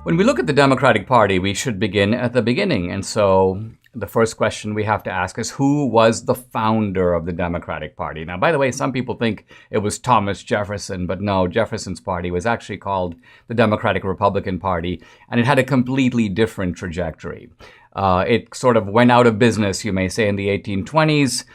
When we look at the Democratic Party, we should begin at the beginning. And so the first question we have to ask is, who was the founder of the Democratic Party? Now, by the way, some people think it was Thomas Jefferson, but no, Jefferson's party was actually called the Democratic Republican Party, and it had a completely different trajectory. It sort of went out of business, you may say, in the 1820s.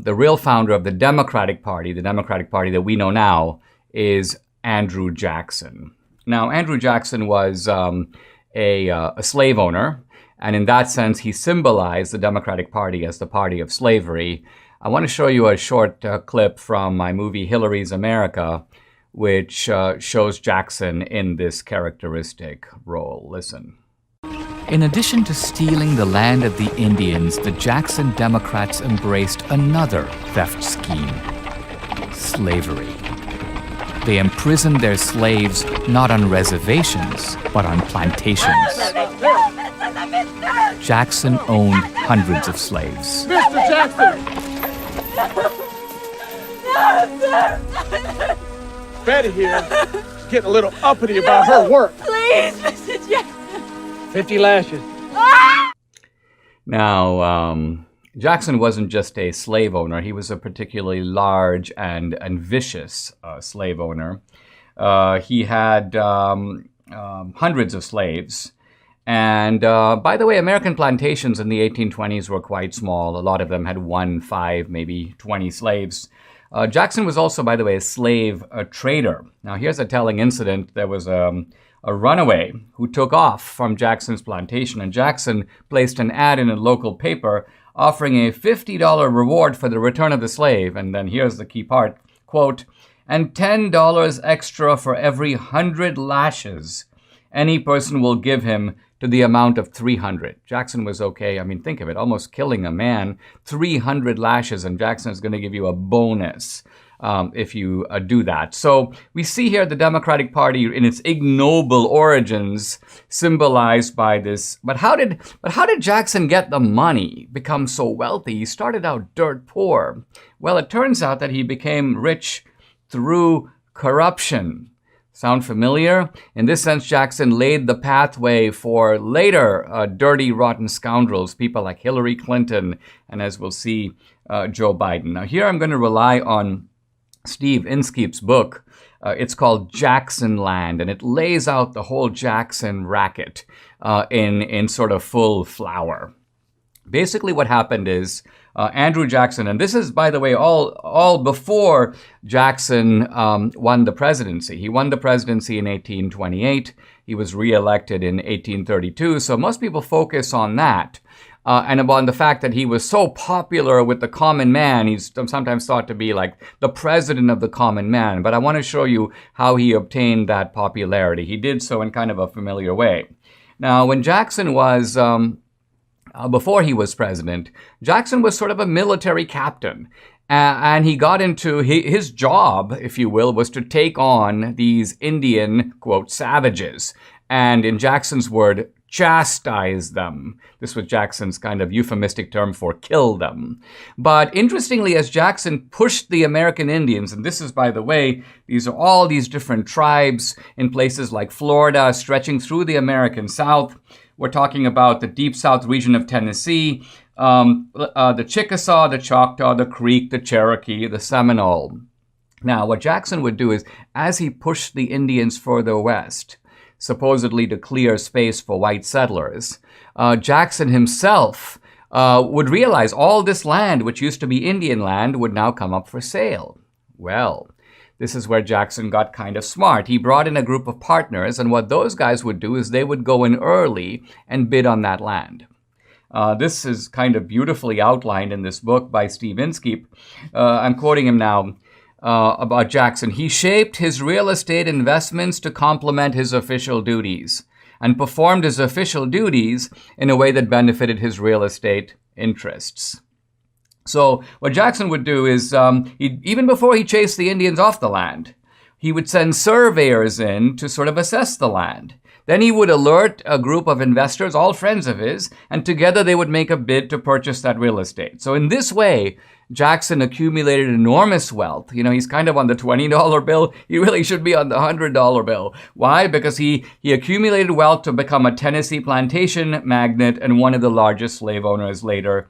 The real founder of the Democratic Party that we know now, is Andrew Jackson. Now, Andrew Jackson was a slave owner, and in that sense, he symbolized the Democratic Party as the party of slavery. I want to show you a short clip from my movie Hillary's America, which shows Jackson in this characteristic role. Listen. In addition to stealing the land of the Indians, the Jackson Democrats embraced another theft scheme: slavery. They imprisoned their slaves not on reservations, but on plantations. Jackson owned hundreds of slaves. Mr. Jackson! Betty here is getting a little uppity about her work. Please, Mr. Jackson. 50 lashes. Now, Jackson wasn't just a slave owner. He was a particularly large and vicious slave owner. He had hundreds of slaves. And by the way, American plantations in the 1820s were quite small. A lot of them had 1, 5, maybe 20 slaves. Jackson was also, by the way, a trader. Now, here's a telling incident. There was a runaway who took off from Jackson's plantation, and Jackson placed an ad in a local paper offering a $50 reward for the return of the slave. And then here's the key part, quote, "and $10 extra for every 100 lashes any person will give him to the amount of 300. Jackson was okay. I mean, think of it, almost killing a man, 300 lashes, and Jackson is going to give you a bonus if you do that. So we see here the Democratic Party in its ignoble origins symbolized by this. But how did Jackson get the money, become so wealthy? He started out dirt poor. Well, it turns out that he became rich through corruption. Sound familiar? In this sense, Jackson laid the pathway for later dirty, rotten scoundrels, people like Hillary Clinton, and as we'll see, Joe Biden. Now here I'm going to rely on Steve Inskeep's book. It's called Jackson Land, and it lays out the whole Jackson racket in sort of full flower. Basically what happened is Andrew Jackson, and this is, by the way, all before Jackson won the presidency. He won the presidency in 1828. He was reelected in 1832. So most people focus on that and upon the fact that he was so popular with the common man. He's sometimes thought to be like the president of the common man. But I want to show you how he obtained that popularity. He did so in kind of a familiar way. Now, when Jackson was before he was president, Jackson was sort of a military captain. And he got into his job, if you will, was to take on these Indian, quote, savages. And in Jackson's word, chastise them. This was Jackson's kind of euphemistic term for kill them. But interestingly, as Jackson pushed the American Indians, and this is, by the way, these are all these different tribes in places like Florida, stretching through the American South. We're talking about the Deep South region of Tennessee, the Chickasaw, the Choctaw, the Creek, the Cherokee, the Seminole. Now, what Jackson would do is, as he pushed the Indians further west, supposedly to clear space for white settlers, Jackson himself would realize all this land, which used to be Indian land, would now come up for sale. Well, this is where Jackson got kind of smart. He brought in a group of partners, and what those guys would do is they would go in early and bid on that land. This is kind of beautifully outlined in this book by Steve Inskeep. I'm quoting him now about Jackson. He shaped his real estate investments to complement his official duties and performed his official duties in a way that benefited his real estate interests. So what Jackson would do is, even before he chased the Indians off the land, he would send surveyors in to sort of assess the land. Then he would alert a group of investors, all friends of his, and together they would make a bid to purchase that real estate. So in this way, Jackson accumulated enormous wealth. He's kind of on the $20 bill. He really should be on the $100 bill. Why? Because he accumulated wealth to become a Tennessee plantation magnate and one of the largest slave owners later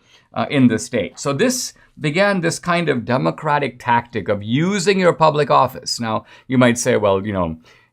in the state. So this began this kind of democratic tactic of using your public office. Now, you might say, well,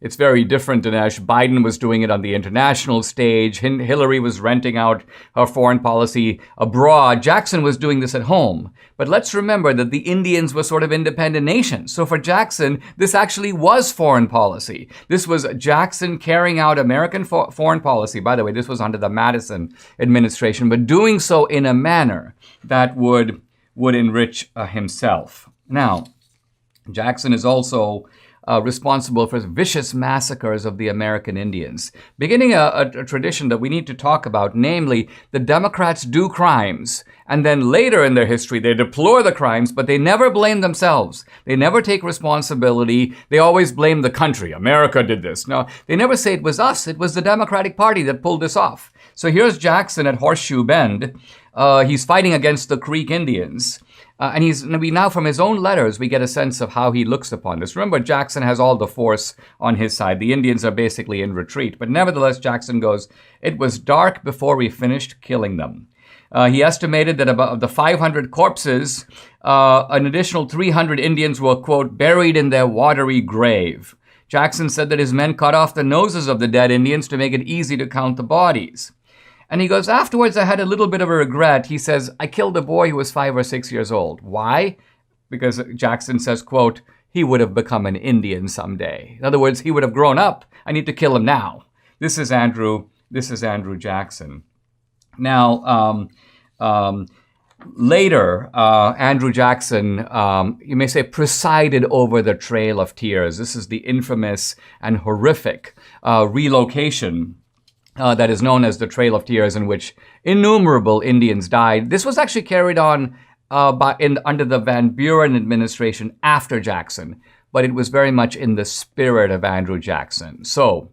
it's very different, Dinesh. Biden was doing it on the international stage. Hillary was renting out her foreign policy abroad. Jackson was doing this at home. But let's remember that the Indians were sort of independent nations. So for Jackson, this actually was foreign policy. This was Jackson carrying out American foreign policy. By the way, this was under the Madison administration, but doing so in a manner that would enrich himself. Now, Jackson is also responsible for vicious massacres of the American Indians, beginning a tradition that we need to talk about, namely, the Democrats do crimes, and then later in their history, they deplore the crimes, but they never blame themselves. They never take responsibility. They always blame the country. America did this. No, they never say it was us. It was the Democratic Party that pulled this off. So here's Jackson at Horseshoe Bend. He's fighting against the Creek Indians. And we now, from his own letters, we get a sense of how he looks upon this. Remember, Jackson has all the force on his side. The Indians are basically in retreat. But nevertheless, Jackson goes, "It was dark before we finished killing them." He estimated that about the 500 corpses, an additional 300 Indians were, quote, buried in their watery grave. Jackson said that his men cut off the noses of the dead Indians to make it easy to count the bodies. And he goes, afterwards, I had a little bit of a regret. He says, I killed a boy who was 5 or 6 years old. Why? Because Jackson says, quote, he would have become an Indian someday. In other words, he would have grown up. I need to kill him now. This is Andrew Jackson. Now, later, Andrew Jackson, you may say, presided over the Trail of Tears. This is the infamous and horrific relocation that is known as the Trail of Tears, in which innumerable Indians died. This was actually carried on under the Van Buren administration after Jackson, but it was very much in the spirit of Andrew Jackson. So,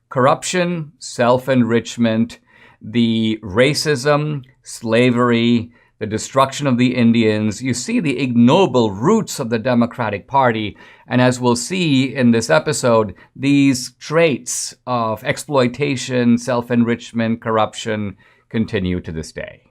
corruption, self-enrichment, the racism, slavery, the destruction of the Indians. You see the ignoble roots of the Democratic Party. And as we'll see in this episode, these traits of exploitation, self-enrichment, corruption continue to this day.